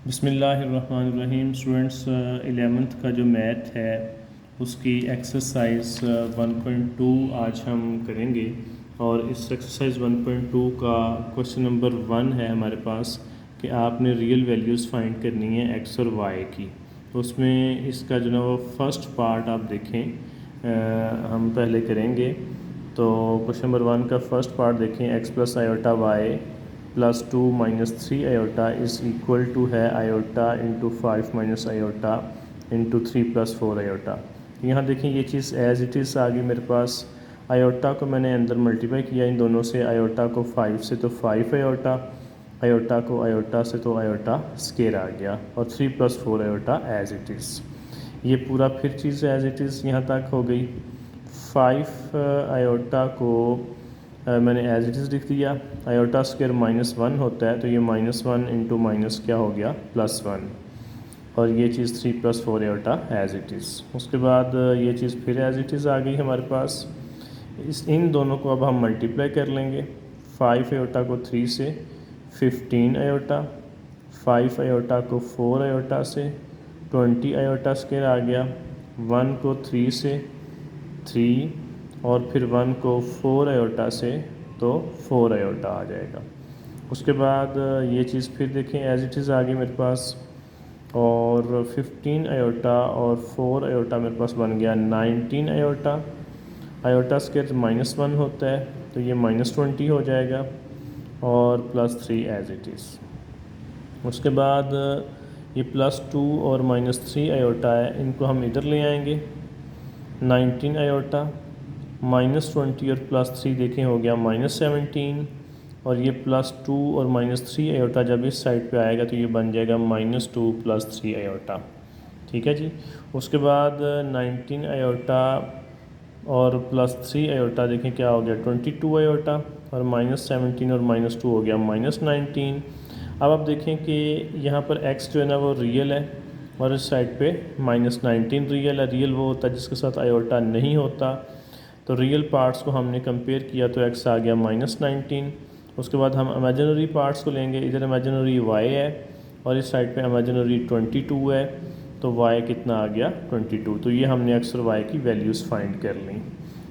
बिस्मिल्लाहिर्रहमानिर्रहीम। Students, 11th का जो मैथ है उसकी एक्सरसाइज 1.2 आज हम करेंगे और इस एक्सरसाइज 1.2 का क्वेश्चन नंबर 1 है हमारे पास कि आपने रियल वैल्यूज़ फाइंड करनी है एक्स और वाई की। तो उसमें इसका जो ना वो फर्स्ट पार्ट आप देखें, हम पहले करेंगे। तो क्वेश्चन नंबर 1 का फर्स्ट पार्ट देखें, x plus iota y plus 2 minus 3 iota is equal to है iota into 5 minus iota into 3 plus 4 iota. यहाँ देखें ये चीज़ एज इट इज़ आ गई मेरे पास। आयोटा को मैंने अंदर मल्टीप्लाई किया इन दोनों से, आयोटा को 5 से तो 5 आयोटा, आयोटा को आयोटा से तो आयोटा स्केयर आ गया, और 3 plus 4 iota as it is. ये पूरा फिर चीज़ एज इट इज़ यहाँ तक हो गई। 5 आयोटा को मैंने एज इट इज़ लिख दिया। आयोटा स्क्वायर -1 होता है, तो ये -1 इंटू माइनस क्या हो गया +1, और ये चीज़ 3 plus 4 iota as it is. उसके बाद ये चीज़ फिर एज इट इज़ आ गई हमारे पास। इन दोनों को अब हम मल्टीप्लाई कर लेंगे। 5 आयोटा को 3 से 15 आयोटा, 5 आयोटा को 4 आयोटा से 20 आयोटा स्क्वायर आ गया, 1 को 3 से 3, और फिर 1 को 4 आयोटा से तो 4 आयोटा आ जाएगा। उसके बाद ये चीज़ फिर देखें एज इट इज़ आ गई मेरे पास, और 15 आयोटा और 4 आयोटा मेरे पास बन गया 19 आयोटा। आयोटा स्क्वायर -1 होता है, तो ये -20 हो जाएगा, और +3 एज इट इज़। उसके बाद ये +2 और -3 आयोटा है, इनको हम इधर ले आएंगे। 19 आयोटा -20 और +3 देखें हो गया -17, और ये +2 और -3 आयोटा जब इस साइड पे आएगा तो ये बन जाएगा -2 + 3 आयोटा। ठीक है जी। उसके बाद 19 आयोटा और +3 आयोटा देखें क्या हो गया 22 आयोटा, और -17 और -2 हो गया -19। अब आप देखें कि यहाँ पर x जो है ना वो रियल है, और इस साइड पे -19 रियल है। रियल वो होता है जिसके साथ आयोटा नहीं होता। तो रियल पार्ट्स को हमने कंपेयर किया तो x आ गया -19। उसके बाद हम इमेजिनरी पार्ट्स को लेंगे। इधर इमेजिनरी y है और इस साइड पे इमेजिनरी 22 है, तो y कितना आ गया 22। तो ये हमने x और y की वैल्यूज़ फाइंड कर ली।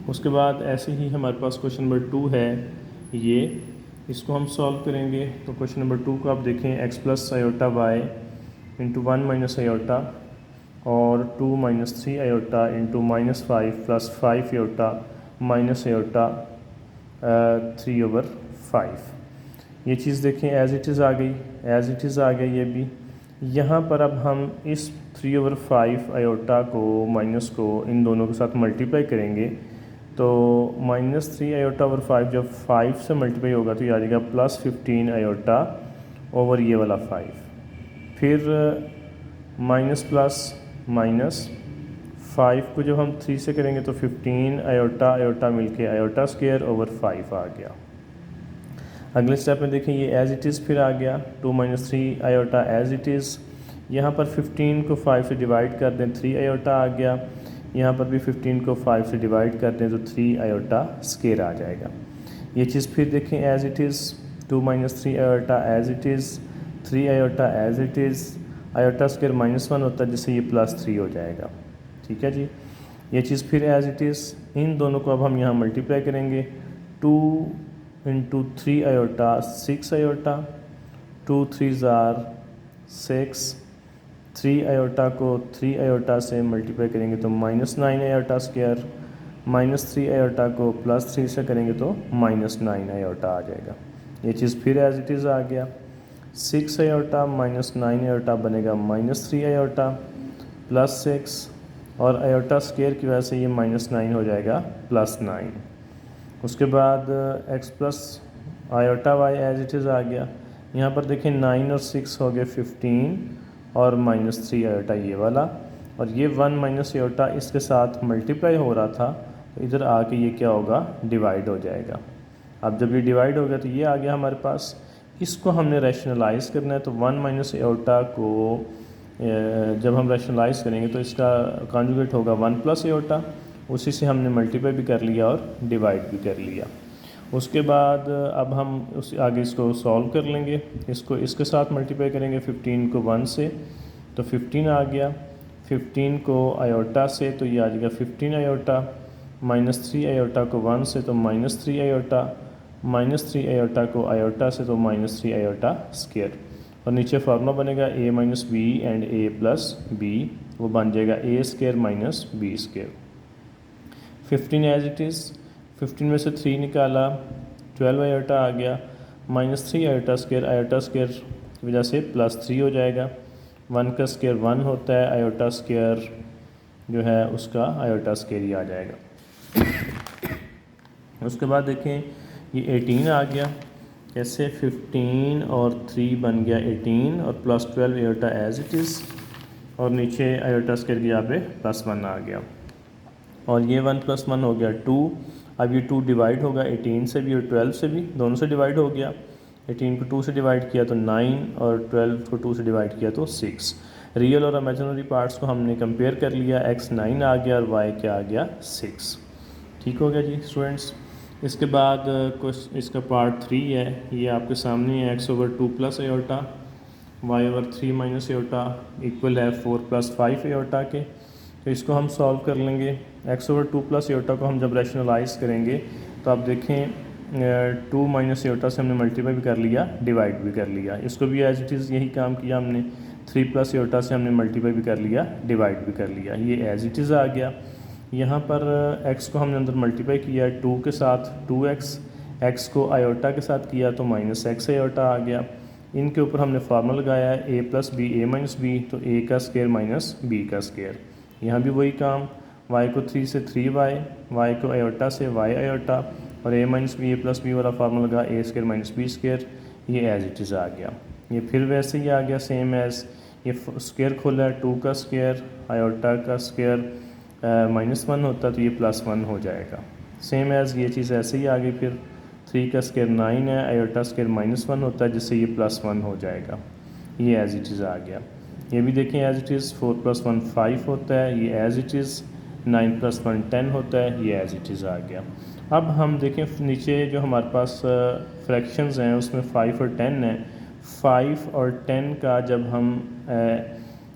उसके बाद ऐसे ही हमारे पास क्वेश्चन नंबर 2 है, ये इसको हम सॉल्व करेंगे। तो क्वेश्चन नंबर 2 को आप देखें, x plus iota y into 1 minus iota और 2 minus 3 iota into -5 plus 5 iota minus iota 3/5। ये चीज़ देखें एज इट इज़ आ गई, एज इट इज़ आ गई ये भी। यहाँ पर अब हम इस 3/5 आयोटा को माइनस को इन दोनों के साथ मल्टीप्लाई करेंगे, तो -3 आयोटा ओवर 5 जब 5 से मल्टीप्लाई होगा तो ये आ जाएगा +15 आयोटा ओवर ये वाला 5, फिर माइनस प्लस माइनस 5 को जब हम 3 से करेंगे तो 15 आयोटा आयोटा मिलके आयोटा स्क्वायर ओवर 5 आ गया। अगले स्टेप में देखें ये एज इट इज़ फिर आ गया 2 minus 3 iota as it is. यहाँ पर 15 को 5 से डिवाइड कर दें 3 आयोटा आ गया। यहाँ पर भी 15 को 5 से डिवाइड कर दें तो 3 आयोटा स्क्वायर आ जाएगा। ये चीज़ फिर देखें as it is 2 minus 3 iota as it is, 3 iota as it is. Iota square -1 होता है जिससे ये +3 हो जाएगा। ठीक है जी। ये चीज़ फिर एज इट इज़। इन दोनों को अब हम यहाँ मल्टीप्लाई करेंगे। 2 इंटू 3 आयोटा 6 आयोटा, 2 3 ज़ार 6, 3 आयोटा को 3 आयोटा से मल्टीप्लाई करेंगे तो -9 आयोटा स्क्वायर, -3 आयोटा को +3 से करेंगे तो -9 आयोटा आ जाएगा। ये चीज़ फिर एज इट इज़ आ गया। 6 आयोटा -9 आयोटा बनेगा -3 आयोटा +6, और आयोटा स्क्वायर की वजह से ये -9 हो जाएगा +9। उसके बाद x plus iota y as it is आ गया। यहाँ पर देखें 9 और 6 हो गए 15, और -3 आयोटा ये वाला, और ये 1 माइनस आयोटा इसके साथ मल्टीप्लाई हो रहा था, तो इधर आके ये क्या होगा डिवाइड हो जाएगा। अब जब ये डिवाइड हो गया तो ये आ गया हमारे पास। इसको हमने रैशनलाइज़ करना है, तो 1 माइनस आयोटा को जब हम रैशनलाइज़ करेंगे तो इसका कॉन्जुगेट होगा 1 प्लस आयोटा, उसी से हमने मल्टीप्लाई भी कर लिया और डिवाइड भी कर लिया। उसके बाद अब हम उस आगे इसको सॉल्व कर लेंगे। इसको इसके साथ मल्टीप्लाई करेंगे 15 को 1 से तो 15 आ गया, 15 को आयोटा से तो ये आ जाएगा 15 आयोटा, -3 आयोटा को 1 से तो -3 आयोटा, -3 आयोटा को आयोटा से तो -3 आयोटा स्क्वायर, और नीचे फार्मूला बनेगा a minus B and a plus B, वो बन जाएगा a square minus B square. 15 as it is, 15 में से 3 निकाला, 12 आयोटा आ गया, -3 आयोटा स्क्वायर की वजह से +3 हो जाएगा, 1 का स्क्वायर 1 होता है, आयोटा स्क्वायर जो है उसका आयोटा स्क्वायर ही आ जाएगा। उसके बाद देखें ये 18 आ गया, कैसे 15 और 3 बन गया 18 और +12 आयोटा एज इट इज़, और नीचे आयोटा स्क्वायर की यहाँ पे +1 आ गया, और ये 1 + 1 हो गया 2। अब ये 2 डिवाइड होगा 18 से भी और 12 से भी, दोनों से डिवाइड हो गया। 18 को 2 से डिवाइड किया तो 9 और 12 को 2 से डिवाइड किया तो 6। रियल और इमेजिनरी पार्ट्स को हमने कंपेयर कर लिया, x 9 आ गया और y क्या आ गया 6। ठीक हो गया जी स्टूडेंट्स। इसके बाद इसका पार्ट 3 है, ये आपके सामने है, x/2 + iota, y/3 minus iota equal है 4 + 5 आयोटा के। तो इसको हम सॉल्व कर लेंगे। x/2 + आयोटा को हम जब रैशनलाइज करेंगे तो आप देखें 2 माइनस आयोटा से हमने मल्टीप्लाई भी कर लिया, डिवाइड भी कर लिया। इसको भी एज इट इज़ यही काम किया हमने, 3 + आयोटा से हमने मल्टीप्लाई भी कर लिया, डिवाइड भी कर लिया, ये एज इट इज़ आ गया। यहाँ पर x को हमने अंदर मल्टीप्लाई किया 2 के साथ 2x, x को आयोटा के साथ किया तो -x आयोटा आ गया। इनके ऊपर हमने फार्मूला लगाया है a + b a - b, तो a का स्क्वायर माइनस b का स्क्वायर। यहाँ भी वही काम, y को 3 से 3y, y को आयोटा से y आयोटा, और a - b a + b वाला फार्मूला लगा a² - b स्क्वायर, ये एज इट इज़ आ गया। ये फिर वैसे ही आ गया सेम एज, ये स्क्वायर खोला है 2 का स्क्वायर, आयोटा का स्क्वायर -1 होता तो ये +1 हो जाएगा। सेम एज़ ये चीज़ ऐसे ही आ गई। फिर 3 का स्क्वायर 9 है, आयोटा स्क्वायर -1 होता है जिससे ये +1 हो जाएगा, ये एज इट इज़ आ गया। ये भी देखें एज इट इज़, 4 + 1 5 होता है, ये एज इट इज़, 9 + 1 10 होता है, ये एज इट इज़ आ गया। अब हम देखें नीचे जो हमारे पास फ्रैक्शंस हैं उसमें 5 और 10 है। 5 और 10 का जब हम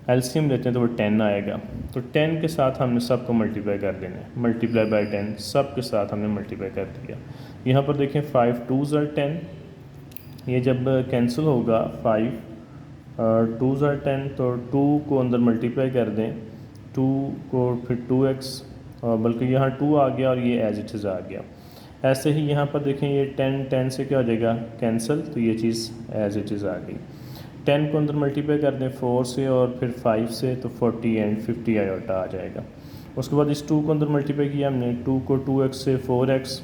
एलसीएम लेते हैं तो वो 10 आएगा, तो 10 के साथ हमने सबको मल्टीप्लाई कर देना है, मल्टीप्लाई बाय 10, सब के साथ हमने मल्टीप्लाई कर दिया। यहाँ पर देखें 5 2s are 10, ये जब कैंसिल होगा 5 और 2s are 10 तो 2 को अंदर मल्टीप्लाई कर दें, 2 को फिर 2x, और बल्कि यहाँ 2 आ गया और ये एज इट इज़ आ गया। ऐसे ही यहाँ पर देखें ये 10 से क्या हो जाएगा कैंसिल, तो ये चीज़ एज इट इज़ आ गई। 10 को अंदर मल्टीप्लाई कर दें 4 से और फिर 5 से तो 40 एंड 50 आयोटा आ जाएगा। उसके बाद इस 2 को अंदर मल्टीप्लाई किया हमने, 2 को 2x से 4x,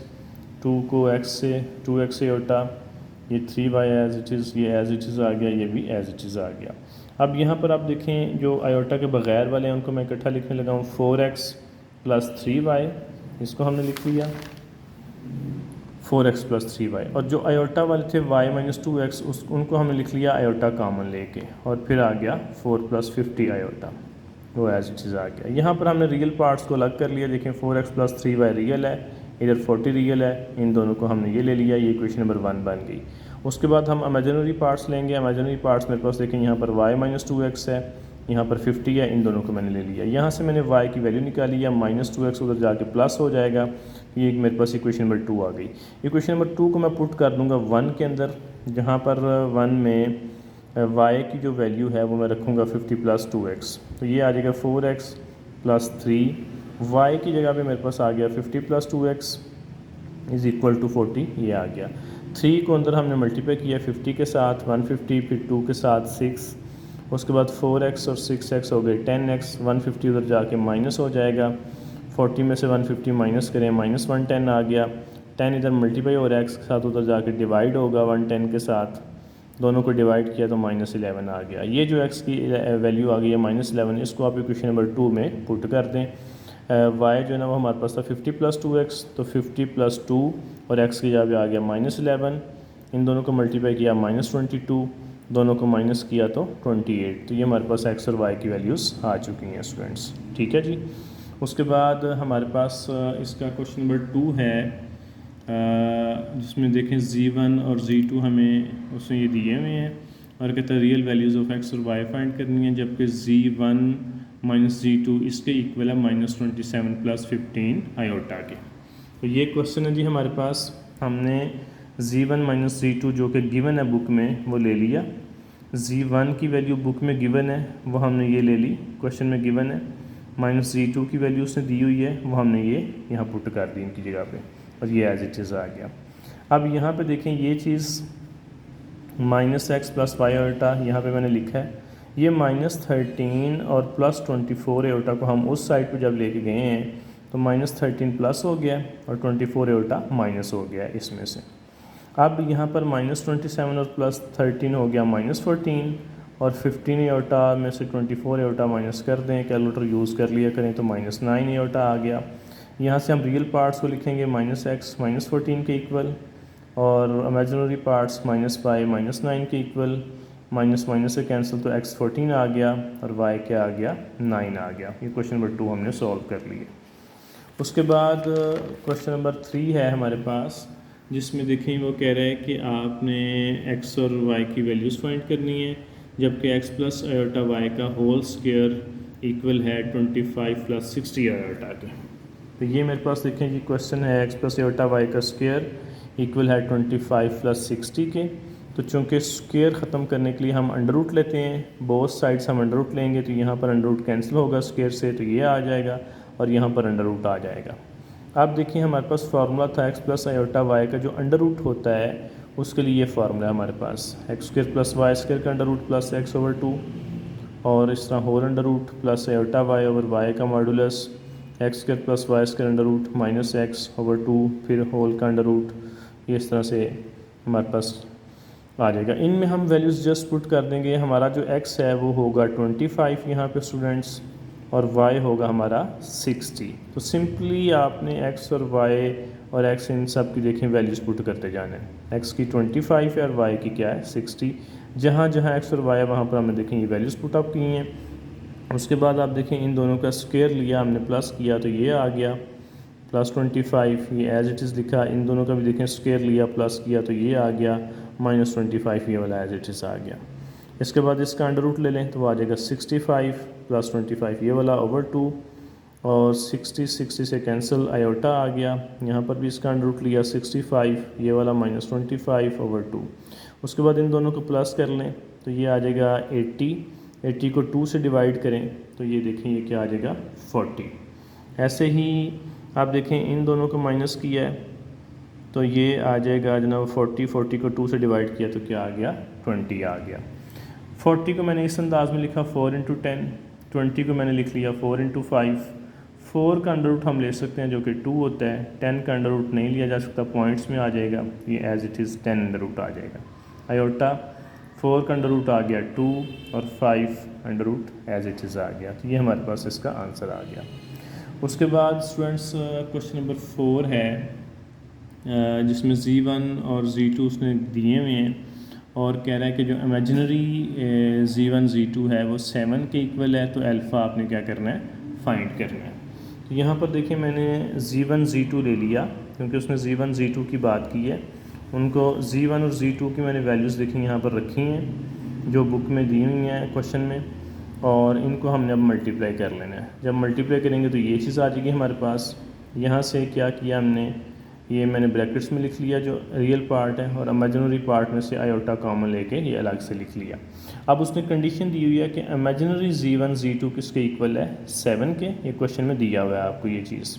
2 को x से 2x आयोटा, ये 3y एज इट इज़, ये एज इट इज़ आ गया, ये भी एज इट इज़ आ गया। अब यहाँ पर आप देखें जो आयोटा के बग़ैर वाले हैं उनको मैं इकट्ठा लिखने लगा हूँ, 4x + 3y, इसको हमने लिख लिया 4x + 3y, और जो आयोटा वाले थे y - 2x उनको हमने लिख लिया आयोटा कॉमन लेके, और फिर आ गया 4 + 50 आयोटा, वो एज इट इज़ आ गया। यहाँ पर हमने रियल पार्ट्स को अलग कर लिया, देखें 4x + 3y रियल है, इधर 40 रियल है, इन दोनों को हमने ये ले लिया, ये इक्वेशन नंबर 1 बन गई। उसके बाद हम इमेजिनरी पार्ट्स लेंगे। इमेजिनरी पार्ट्स मेरे पास देखें यहाँ पर y - 2x है, यहाँ पर 50 है, इन दोनों को मैंने ले लिया। यहाँ से मैंने y की वैल्यू निकाली है, -2x उधर जाके प्लस हो जाएगा, ये मेरे पास इक्वेशन नंबर 2 आ गई। इक्वेशन नंबर 2 को मैं पुट कर दूँगा 1 के अंदर, जहाँ पर 1 में y की जो वैल्यू है वो मैं रखूँगा 50 + 2x, तो ये आ जाएगा 4x + 3, y की जगह पे मेरे पास आ गया 50 + 2x = 40, ये आ गया। 3 को अंदर हमने मल्टीप्लाई किया 50 के साथ, 150, फिर 2 के साथ 6, उसके बाद 4x और 6x हो गए 10x, 150 उधर जाके माइनस हो जाएगा, 40 में से 150 माइनस करें, -110 आ गया। 10 इधर मल्टीप्लाई हो रहा है x के साथ, उधर जाके डिवाइड होगा 110 के साथ, दोनों को डिवाइड किया तो -11 आ गया। ये जो x की वैल्यू आ गई है -11, इसको आप इक्वेशन नंबर 2 में पुट कर दें। y जो है ना वो हमारे पास था 50 + 2x, तो 50 + 2 और x की जगह पे आ गया -11, इन दोनों को मल्टीप्लाई किया -22, दोनों को माइनस किया तो 28, तो ये हमारे पास x और y की वैल्यूज़ आ चुकी हैं स्टूडेंट्स। ठीक है जी। उसके बाद हमारे पास इसका क्वेश्चन नंबर 2 है, जिसमें देखें Z1 और Z2 हमें उसमें ये दिए हुए हैं और कहता है रियल वैल्यूज़ ऑफ एक्स और वाई फाइंड करनी है, जबकि Z1 माइनस Z2 इसके इक्वल है -27 + 15 आयोटा के। तो ये क्वेश्चन है जी हमारे पास। हमने Z1 माइनस Z2 जो कि गिवन है बुक में वो ले लिया। Z1 की वैल्यू बुक में गिवन है वो हमने ये ले ली, क्वेश्चन में गिवन है। -Z2 की वैल्यू उसने दी हुई है वो हमने ये यहाँ पुट कर दी इनकी जगह पे और ये एज इट इज़ आ गया। अब यहाँ पे देखें ये चीज़ -x + y आयोटा यहाँ पे मैंने लिखा है, ये -13 और +24 आयोटा को हम उस साइड पे जब लेके गए हैं तो -13 प्लस हो गया और 24 आयोटा माइनस हो गया इसमें से। अब यहाँ पर -27 और +13 हो गया -14 और 15 आयोटा में से 24 आयोटा माइनस कर दें, कैलकुलेटर यूज़ कर लिया करें तो -9 आयोटा आ गया। यहाँ से हम रियल पार्ट्स को लिखेंगे -x -14 के इक्वल और इमेजिनरी पार्ट्स -y -9 के इक्वल। माइनस माइनस से कैंसिल तो x 14 आ गया और y क्या आ गया 9 आ गया। ये क्वेश्चन नंबर 2 हमने सॉल्व कर लिए। उसके बाद क्वेश्चन नंबर 3 है हमारे पास, जिसमें देखें वो कह रहा है कि आपने x और y की वैल्यूज़ फाइंड करनी है, जबकि x + आयोटा y का होल स्क्वायर इक्वल है 25 + 60 आयोटा के। तो ये मेरे पास देखें जी क्वेश्चन है x + आयोटा y का स्क्वायर इक्वल है 25 + 60 के। तो चूँकि स्क्वायर ख़त्म करने के लिए हम अंडर रूट लेते हैं, बोथ साइड्स हम अंडर रूट लेंगे तो यहाँ पर अंडर रूट कैंसिल होगा स्क्वायर से, तो ये आ जाएगा और यहाँ पर अंडर रूट आ जाएगा। अब देखिए हमारे पास फार्मूला था x + आयोटा y का जो अंडर रूट होता है उसके लिए ये फार्मूला है हमारे पास x² + y² का अंडर रूट प्लस x/2 और इस तरह whole under root plus iota y/y का modulus x² + y² under root -x/2 फिर होल का अंडर रूट, ये इस तरह से हमारे पास आ जाएगा। इनमें हम वैल्यूज़ जस्ट पुट कर देंगे। हमारा जो x है वो होगा 25 यहाँ पे स्टूडेंट्स और y होगा हमारा 60। तो सिंपली आपने x और y और x इन सब की देखें वैल्यूज़ पुट करते जाना है। x की 25 है और y की क्या है 60। जहाँ जहाँ x और y है वहाँ पर हमने देखें ये वैल्यूज़ पुट अप की हैं। उसके बाद आप देखें इन दोनों का स्क्वायर लिया हमने प्लस किया तो ये आ गया +25, ये एज इट इज़ लिखा। इन दोनों का भी देखें स्क्वायर लिया प्लस किया तो ये आ गया -25, ये वाला एज इट इज़ आ गया। इसके बाद इसका अंडर रूट ले लें तो वो आ जाएगा 65 + 25 ये वाला /2 और 60 से कैंसिल आयोटा आ गया। यहाँ पर भी इसका अंडर रूट लिया 65 ये वाला -25/2। उसके बाद इन दोनों को प्लस कर लें तो ये आ जाएगा 80 को 2 से डिवाइड करें तो ये देखें ये क्या आ जाएगा 40। ऐसे ही आप देखें इन दोनों को माइनस किया है तो ये आ जाएगा जनाब 40 को 2 से डिवाइड किया तो क्या आ गया 20 आ गया। 40 को मैंने इस अंदाज में लिखा 4 × 10, 20 को मैंने लिख लिया 4 × 5। 4 का अंडर रूट हम ले सकते हैं जो कि 2 होता है, 10 का अंडर रूट नहीं लिया जा सकता, पॉइंट्स में आ जाएगा, ये as it is 10 under root आ जाएगा। आयोटा 4 का अंडर रूट आ गया 2 और 5 under root as it is आ गया। तो ये हमारे पास इसका आंसर आ गया। उसके बाद स्टूडेंट्स क्वेश्चन नंबर 4 है जिसमें Z1 और Z2 उसने दिए हुए हैं और कह रहा है कि जो इमेजिनरी Z1 Z2 है वो 7 के इक्वल है, तो अल्फ़ा आपने क्या करना है फाइंड करना है। तो यहाँ पर देखिए मैंने Z1 Z2 ले लिया क्योंकि उसने Z1 Z2 की बात की है। उनको Z1 और Z2 की मैंने वैल्यूज़ देखी यहाँ पर रखी हैं जो बुक में दी हुई हैं क्वेश्चन में, और इनको हमने अब मल्टीप्लाई कर लेना है। जब मल्टीप्लाई करेंगे तो ये चीज़ आ जाएगी हमारे पास। यहाँ से क्या किया हमने, ये मैंने ब्रैकेट्स में लिख लिया जो रियल पार्ट है और इमेजिनरी पार्ट में से आयोटा कॉमन लेके ये अलग से लिख लिया। अब उसने कंडीशन दी हुई है कि इमेजिनरी Z1 Z2 किसके इक्वल है 7 के, ये क्वेश्चन में दिया हुआ है आपको ये चीज़।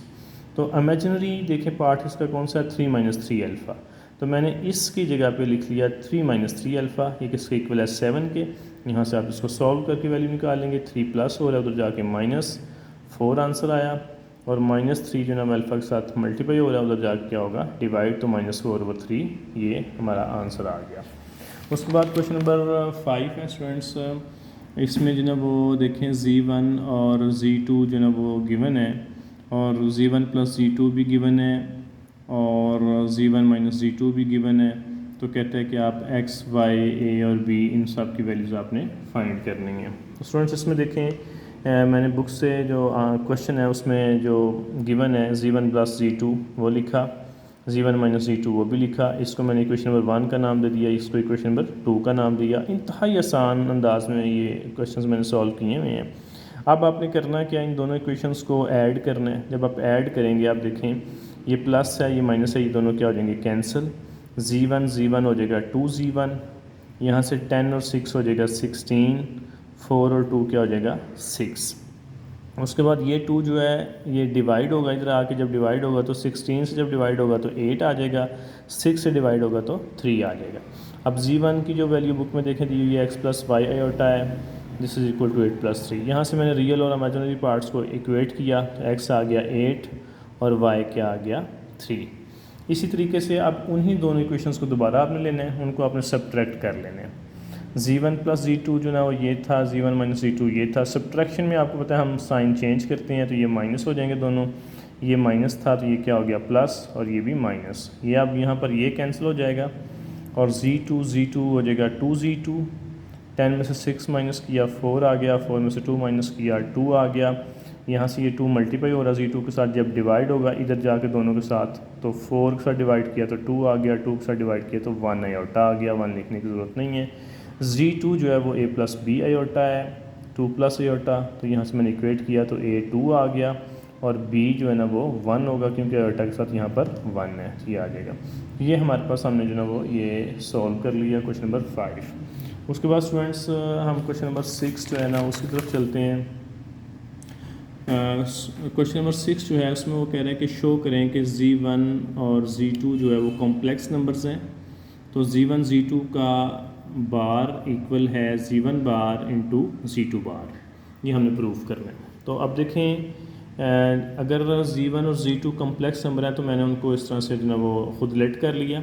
तो इमेजिनरी देखें पार्ट इसका कौन सा है 3 - 3 अल्फ़ा, तो मैंने इसकी जगह पे लिख लिया 3 - 3 अल्फ़ा, ये किसके इक्वल है 7 के। यहाँ से आप इसको सॉल्व करके वैल्यू निकालेंगे, 3 प्लस हो रहा है उधर जाके -4 आंसर आया और -3 जो ना अल्फ़ा के साथ मल्टीप्लाई हो रहा है उधर जाके क्या होगा डिवाइड, तो -4/3 ये हमारा आंसर आ गया। उसके बाद क्वेश्चन नंबर 5 है स्टूडेंट्स, इसमें जो ना वो देखें Z1 और Z2 जो ना वो गिवन है और Z1 + Z2 भी गिवन है और Z1 - Z2 भी गिवन है। तो कहता है कि आप x, y, a और b इन सब की वैल्यूज़ आपने फाइंड करनी है। तो स्टूडेंट्स इसमें देखें मैंने बुक से जो क्वेश्चन है उसमें जो गिवन है Z1 + Z2 वो लिखा, Z1 माइनस Z2 वो भी लिखा। इसको मैंने इक्वेशन नंबर 1 का नाम दे दिया, इसको इक्वेशन नंबर 2 का नाम दिया। इंतहाई आसान अंदाज में ये क्वेश्चंस मैंने सॉल्व किए हुए हैं। अब आपने करना क्या, इन दोनों इक्वेशंस को ऐड करना है। जब आप ऐड करेंगे आप देखें ये प्लस है ये माइनस है, ये दोनों क्या हो जाएंगे कैंसिल। Z1 हो जाएगा 2Z1, यहाँ से 10 और 6 हो जाएगा 16, 4 और 2 क्या हो जाएगा 6। उसके बाद ये 2 जो है ये डिवाइड होगा, इधर आके जब डिवाइड होगा तो 16 से जब डिवाइड होगा तो 8 आ जाएगा, 6 से डिवाइड होगा तो 3 आ जाएगा। अब Z1 की जो वैल्यू बुक में देखें दी हुई है x प्लस वाई आयोटा है, this is equal to 8 plus 3। यहाँ से मैंने रियल और इमेजिनरी पार्ट्स को इक्वेट किया तो x आ गया 8 और y क्या आ गया 3। इसी तरीके से अब उन्हीं दोनों इक्वेशंस को दोबारा आपने लेना है, उनको आपने सब्ट्रैक्ट कर लेने हैं। Z1 प्लस Z2 जो ना वो ये था, Z1 माइनस Z2 ये था। सब्ट्रैक्शन में आपको पता है हम साइन चेंज करते हैं तो ये माइनस हो जाएंगे दोनों, ये माइनस था तो ये क्या हो गया प्लस और ये भी माइनस। ये अब यहाँ पर ये कैंसिल हो जाएगा और Z2 हो जाएगा 2Z2। 10 में से 6 माइनस किया 4 आ गया, 4 में से 2 माइनस किया 2 आ गया। यहाँ से ये 2 मल्टीप्लाई हो रहा Z2 के साथ, जब डिवाइड होगा इधर जाके दोनों के साथ तो 4 के साथ डिवाइड किया तो 2 आ गया, 2 के साथ डिवाइड किया तो 1 आयोटा आ गया। 1 लिखने की ज़रूरत नहीं है। Z2 जो है वो a प्लस बी आयोटा है, 2 प्लस आयोटा, तो यहाँ से मैंने इक्वेट किया तो a 2 आ गया और b जो है ना वो 1 होगा क्योंकि आयोटा के साथ यहाँ पर 1 है, ये आ जाएगा। ये हमारे पास हमने जो ना वो ये सॉल्व कर लिया क्वेश्चन नंबर 5। उसके बाद स्टूडेंट्स हम क्वेश्चन नंबर 6 जो है ना उसकी तरफ चलते हैं। क्वेश्चन नंबर 6 जो है उसमें वो कह रहे हैं कि शो करें कि Z1 और Z2 जो है वो कॉम्प्लेक्स नंबर्स हैं। तो Z1 Z2 का बार इक्वल है Z1 बार इंटू Z2 बार, ये हमने प्रूव करना है। तो अब देखें अगर Z1 और Z2 कम्प्लेक्स नंबर है तो मैंने उनको इस तरह से जो ना वो खुद लेट कर लिया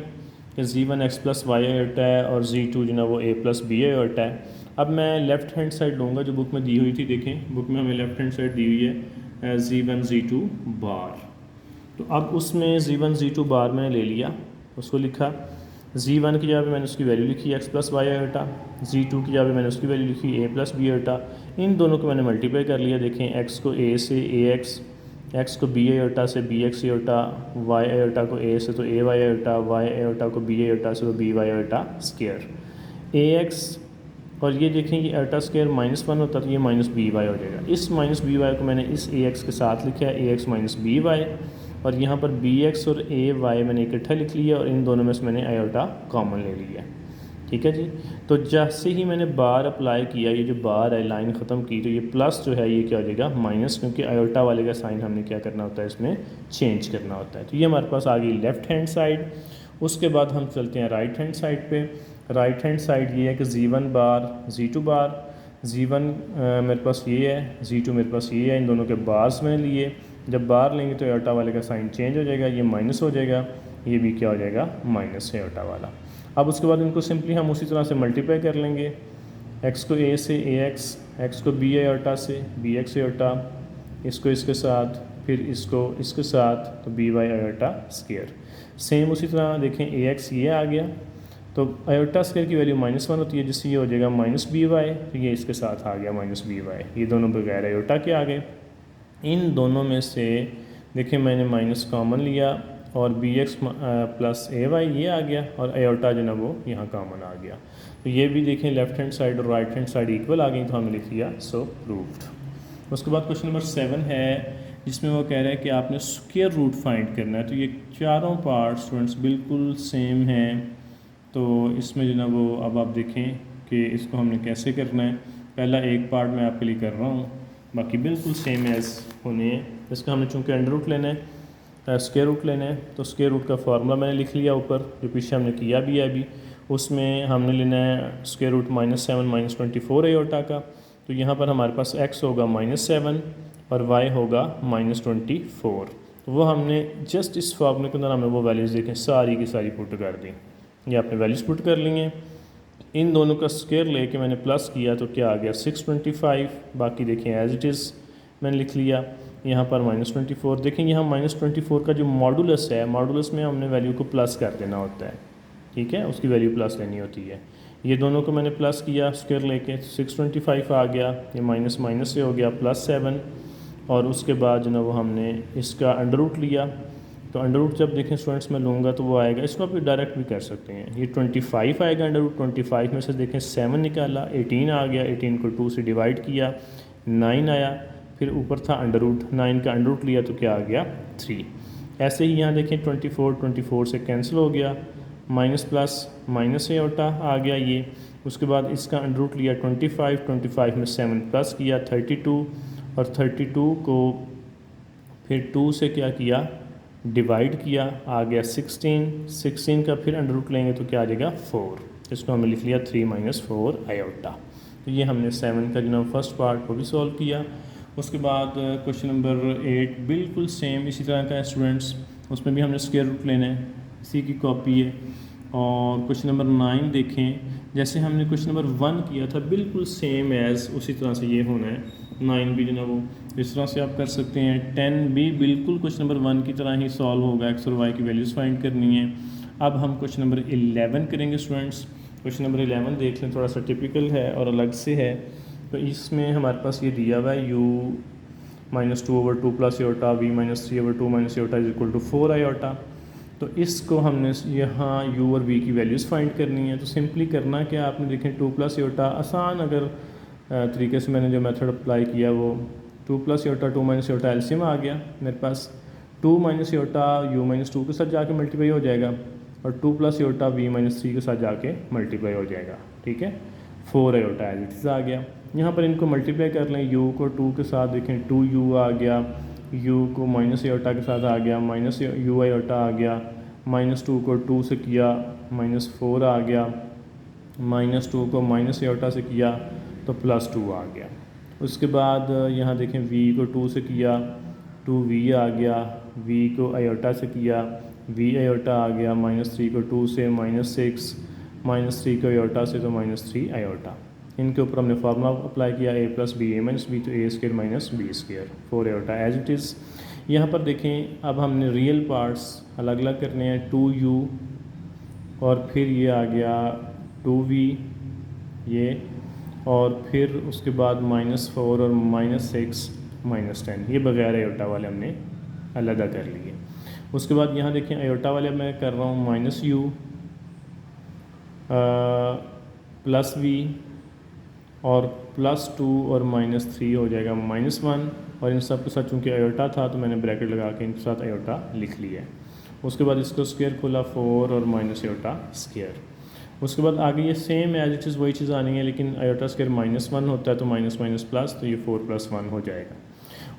कि Z1 x plus Y iota है और Z2 जो ना वो a प्लस बी आयोटा है। अब मैं लेफ़्ट हैंड साइड लूँगा जो बुक में दी हुई थी, देखें बुक में हमें लेफ़्ट हैंड साइड दी हुई है Z1 Z2 बार। तो अब उसमें Z1 Z2 बार मैंने ले लिया, उसको लिखा। Z1 की जगह पे मैंने उसकी वैल्यू लिखी x plus Y iota, Z2 की जगह पे मैंने उसकी वैल्यू लिखी a प्लस बी आयोटा। इन दोनों को मैंने मल्टीप्लाई कर लिया। देखें x को a से ax, x को b आयोटा से bx आयोटा, y आयोटा को a से तो ay आयोटा, y आयोटा को b आयोटा से तो by आयोटा स्क्वायर। ax और ये देखें ये आयोटा स्क्वायर -1 होता तो ये माइनस बी वाई हो जाएगा। इस माइनस बी वाई को मैंने इस ए एक्स के साथ लिखा है, ए एक्स माइनस बी वाई, और यहाँ पर बी एक्स और ए वाई मैंने इकट्ठा लिख लिया और इन दोनों में से मैंने आयोटा कॉमन ले लिया। ठीक है जी। तो जैसे ही मैंने बार अप्लाई किया, ये जो बार है लाइन ख़त्म की, तो ये प्लस जो है ये क्या हो जाएगा माइनस, क्योंकि आयोटा वाले का साइन हमने क्या करना होता है इसमें चेंज करना होता है। तो ये हमारे पास आ गई लेफ़्ट हैंड साइड। उसके बाद हम चलते हैं राइट हैंड साइड पे। राइट हैंड साइड ये है कि Z1 बार Z2 बार, Z1 मेरे पास ये है, Z2 मेरे पास ये है, इन दोनों के बार्स मैंने लिए। जब बार लेंगे तो आयोटा वाले का साइन चेंज हो जाएगा, ये माइनस हो जाएगा, ये भी क्या हो जाएगा माइनस है आयोटा वाला। अब उसके बाद इनको सिंपली हम उसी तरह से मल्टीप्लाई कर लेंगे। x को a से ax, x को b आयोटा से bx आयोटा, इसको इसके साथ, फिर इसको इसके साथ, तो by आयोटा स्क्वायर। सेम उसी तरह देखें ax ये आ गया, तो आयोटा स्क्वायर की वैल्यू -1 होती है, जिससे ये हो जाएगा माइनस बी वाई, तो ये इसके साथ आ गया माइनस बी वाई। ये दोनों बगैर आयोटा के आ गए। इन दोनों में से देखें मैंने माइनस कॉमन लिया और बी एक्स प्लस ए वाई ये आ गया और आयोटा जो ना वो यहाँ कॉमन आ गया। तो ये भी देखें लेफ़्ट हैंड साइड और राइट हैंड साइड इक्वल आ गई, तो हमने लिख लिया सो प्रूव्ड। उसके बाद क्वेश्चन नंबर 7 है, जिसमें वो कह रहा है कि आपने स्क्वायर रूट फाइंड करना है। तो ये चारों पार्ट स्टूडेंट्स बिल्कुल सेम हैं, तो इसमें जो ना वो अब आप देखें कि इसको हमने कैसे करना है। पहला एक पार्ट मैं आपके लिए कर रहा हूँ, बाकी बिल्कुल सेम एज होने हैं। इसका हमने चूँकि अंडर रूट लेना है, स्क्वायर रूट लेना है, तो स्क्वायर रूट का फार्मूला मैंने लिख लिया ऊपर, जो पीछे हमने किया भी है अभी। उसमें हमने लेना है स्क्वायर रूट -7 -24 आयोटा का। तो यहाँ पर हमारे पास x होगा -7 और y होगा -24। तो वो हमने जस्ट इस फार्मूले के अंदर हमने वो वैल्यूज़ देखें सारी की सारी पुट कर दी। ये आपने वैल्यूज़ पुट कर ली हैं। इन दोनों का स्क्वायर लेके मैंने प्लस किया तो क्या आ गया 625। बाकी देखें एज इट इज़ मैंने लिख लिया। यहाँ पर -24 देखें, यहाँ -24 का जो मॉडुलस है, मॉडुलस में हमने वैल्यू को प्लस कर देना होता है। ठीक है, उसकी वैल्यू प्लस लेनी होती है। ये दोनों को मैंने प्लस किया स्क्वायर लेके, 625 आ गया, ये माइनस माइनस से हो गया +7, और उसके बाद जो ना वो हमने इसका अंडर रूट लिया। तो अंडर रूट जब देखें स्टूडेंट्स मैं लूँगा तो वो आएगा, इसको आप डायरेक्ट भी कर सकते हैं। ये 25 आएगा, अंडर रूट 25 में से देखें 7 निकाला, 18 आ गया, 18 को 2 से डिवाइड किया, 9 आया, फिर ऊपर था अंडर रूट, 9 का अंडर रूट लिया तो क्या आ गया 3। ऐसे ही यहाँ देखें 24 से कैंसिल हो गया, माइनस प्लस माइनस से आउटा आ गया ये। उसके बाद इसका अंडर रूट लिया 25 में 7 प्लस किया 32, और 32 को फिर 2 से क्या किया डिवाइड किया, आ गया 16 का फिर अंडर रूट लेंगे तो क्या आ जाएगा 4। इसको हमने लिख लिया 3 - 4 आयोटा। तो ये हमने 7 का जो फर्स्ट पार्ट को भी सॉल्व किया। उसके बाद क्वेश्चन नंबर 8 बिल्कुल सेम इसी तरह का है स्टूडेंट्स, उसमें भी हमने स्क्वायर रूट लेना है, इसी की कॉपी है। और क्वेश्चन नंबर 9 देखें, जैसे हमने क्वेश्चन नंबर 1 किया था बिल्कुल सेम एज़ उसी तरह से ये होना है। 9 भी जो ना वो इस तरह से आप कर सकते हैं। 10 भी बिल्कुल क्वेश्चन नंबर 1 की तरह ही सॉल्व होगा, एक्स और वाई की वैल्यूज़ फाइंड करनी है। अब हम क्वेश्चन नंबर 11 करेंगे स्टूडेंट्स। क्वेश्चन नंबर 11 देख लें, थोड़ा सा टिपिकल है और अलग से है। तो इसमें हमारे पास ये दिया हुआ है u -2/2 plus iota v -3/2 minus iota is equal to 4 iota. तो इसको हमने यहाँ u और v की वैल्यूज़ फाइंड करनी है। तो सिंपली करना क्या, आपने देखें 2 प्लस आयोटा आसान अगर तरीके से मैंने जो मेथड अप्लाई किया वो 2 plus iota 2 minus iota LCM आ गया मेरे पास। 2 माइनस आयोटा u -2 के साथ जाके मल्टीप्लाई हो जाएगा, और 2 प्लस आयोटा v -3 के साथ जाके मल्टीप्लाई हो जाएगा। ठीक है, 4 आयोटा एज इट इज़ आ गया। यहाँ पर इनको मल्टीप्लाई कर लें, u को 2 के साथ देखें 2u आ गया, u को माइनस आयोटा के साथ आ गया, माइनस u आयोटा आ गया, -2 को 2 से किया -4 आ गया, -2 को माइनस आयोटा से किया तो +2 आ गया। उसके बाद यहाँ देखें v को 2 से किया 2v आ गया, v को आयोटा से किया v आयोटा आ गया, -3 को 2 से -6, -3 को आयोटा से तो -3 आयोटा। इनके ऊपर हमने फार्मूला अप्लाई किया a + b a - b तो a² - b², 4 iota as it is. यहाँ पर देखें अब हमने रियल पार्ट्स अलग अलग करने हैं, 2u और फिर ये आ गया 2v ये, और फिर उसके बाद -4 और -6 -10, ये बगैर आयोटा वाले हमने अलग कर लिए। उसके बाद यहाँ देखें आयोटा वाले मैं कर रहा हूँ -u +v और +2 और -3 हो जाएगा -1, और इन सब के साथ चूँकि आयोटा था तो मैंने ब्रैकेट लगा के इनके साथ आयोटा लिख लिया है। उसके बाद इसको स्क्वायर खोला 4 और माइनस आयोटा स्क्वायर। उसके बाद आगे ये सेम एज इट इज़ वही चीज़ आनी है, लेकिन आयोटा स्क्वायर -1 होता है तो माइनस माइनस प्लस, तो ये 4 + 1 हो जाएगा।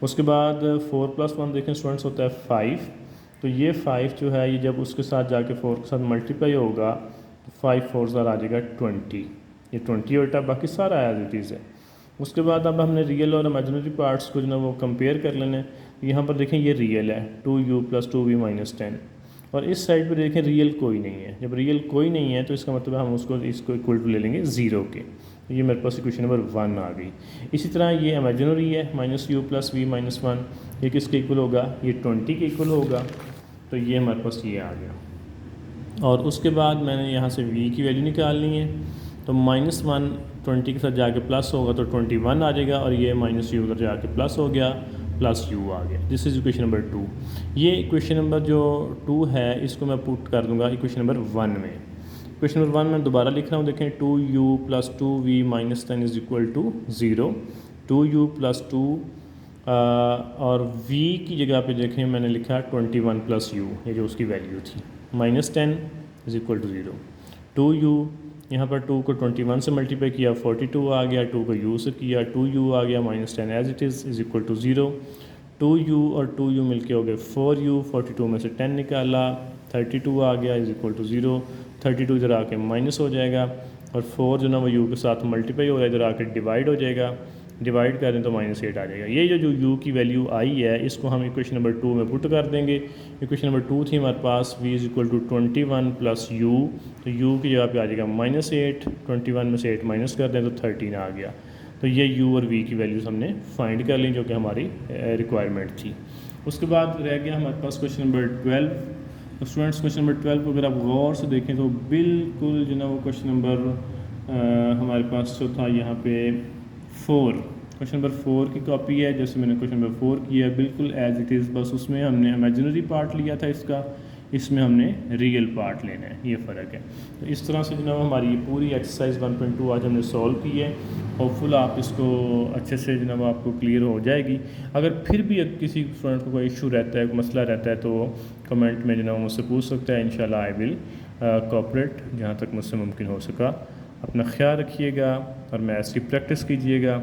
उसके बाद 4 + 1 देखें स्टूडेंट्स होता है 5, तो ये 5 जो है ये जब उसके साथ जाके 4 के साथ मल्टीप्लाई होगा तो 5 4 ज़र आ जाएगा 20, ये 20 होता है, बाकी सारा एज इट इज़ है। उसके बाद अब हमने रियल और इमेजिनरी पार्ट्स को जो ना वो कंपेयर कर लेने। यहाँ पर देखें ये रियल है 2u + 2v - 10, और इस साइड पर देखें रियल कोई नहीं है। जब रियल कोई नहीं है तो इसका मतलब हम इसको इक्वल टू ले लेंगे 0 के। तो ये मेरे पास इक्वेशन नंबर 1 आ गई। इसी तरह ये इमेजिनरी है -u + v - 1, ये किसके इक्वल होगा, ये 20 के इक्वल होगा, तो ये हमारे पास ये आ गया। और उसके बाद मैंने यहाँ से v की वैल्यू निकालनी है, तो -1 20 के साथ जाके प्लस होगा तो 21 आ जाएगा, और ये -u उधर जाके प्लस हो गया +u आ गया। This is equation number 2। ये इक्वेशन नंबर जो 2 है इसको मैं पुट कर दूंगा इक्वेशन नंबर 1 में। इक्वेशन नंबर 1 में दोबारा लिख रहा हूँ, देखें 2u + 2v - 10 is equal to 0। 2u + 2 और v की जगह पे देखें मैंने लिखा 21 + u, ये जो उसकी वैल्यू थी, -10 इज़ इक्वल टू 0। 2u यहाँ पर 2 को 21 से मल्टीप्लाई किया 42 आ गया, 2 को u से किया 2u आ गया, -10 as it is equal to 0। 2u और 2u मिलके हो गए 4u, 42 में से 10 निकाला 32 आ गया इज़ इक्वल टू 0। 32 इधर आके माइनस हो जाएगा, और 4 जो ना वो u के साथ मल्टीप्लाई हो रहा है इधर आके डिवाइड हो जाएगा, डिवाइड करें तो -8 आ जाएगा। ये जो u की वैल्यू आई है इसको हम इक्वेशन नंबर 2 में पुट कर देंगे। इक्वेशन नंबर 2 थी हमारे पास v = 21 + u, तो u की जगह पे आ जाएगा -8, 21 में से 8 माइनस कर दें तो 13 आ गया। तो ये u और v की वैल्यूज़ हमने फाइंड कर ली जो कि हमारी रिक्वायरमेंट थी। उसके बाद रह गया हमारे पास क्वेश्चन नंबर 12। तो स्टूडेंट्स क्वेश्चन नंबर 12 को अगर आप गौर से देखें तो बिल्कुल जो ना वो क्वेश्चन नंबर हमारे पास जो था यहाँ पे 4, क्वेश्चन नंबर 4 की कॉपी है, जैसे मैंने क्वेश्चन नंबर 4 किया बिल्कुल एज इट इज़, बस उसमें हमने इमेजिनरी पार्ट लिया था इसका, इसमें हमने रियल पार्ट लेना है, ये फ़र्क है। तो इस तरह से जनाब हमारी ये पूरी एक्सरसाइज 1.2 आज हमने सॉल्व की है। होपफुल आप इसको अच्छे से जनाब आपको क्लियर हो जाएगी। अगर फिर भी किसी स्टूडेंट को कोई इशू रहता है, कोई मसला रहता है, तो कमेंट में जनाब मुझसे पूछ सकता है। इंशाल्लाह आई विल कोऑपरेट जहाँ तक मुझसे मुमकिन हो सका। अपना ख्याल रखिएगा और मैथ्स की प्रैक्टिस कीजिएगा,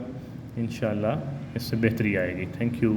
इंशाल्लाह इससे बेहतरी आएगी। Thank you.